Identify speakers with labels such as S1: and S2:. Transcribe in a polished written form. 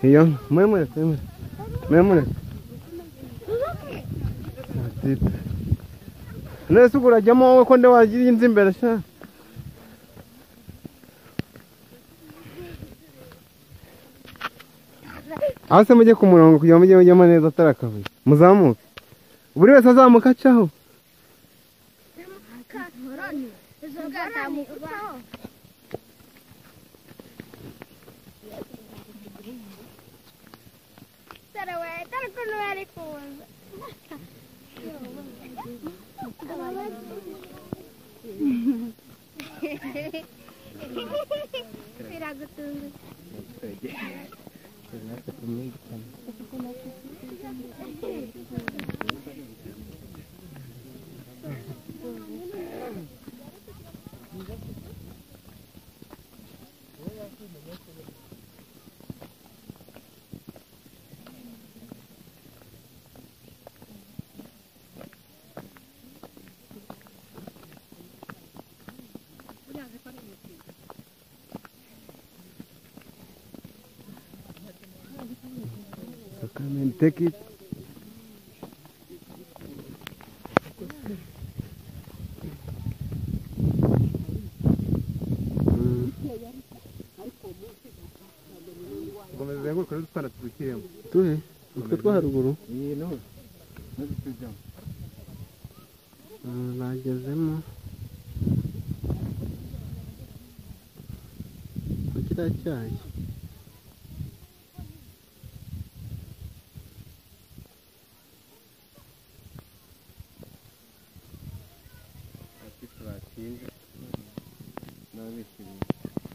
S1: iyo mwemuretse nese ubwo urajyamo wowe ko nde wagira inzu imbere sha aho se mujye ku murongo kugira ngo mujye mujyamo neza atarakabuye muzamuke buri wese azamuka acaho So come and take it. Tuhe utwo two haruguru bagezemo ku kiriya cyayi ati turatinze n'abishimiye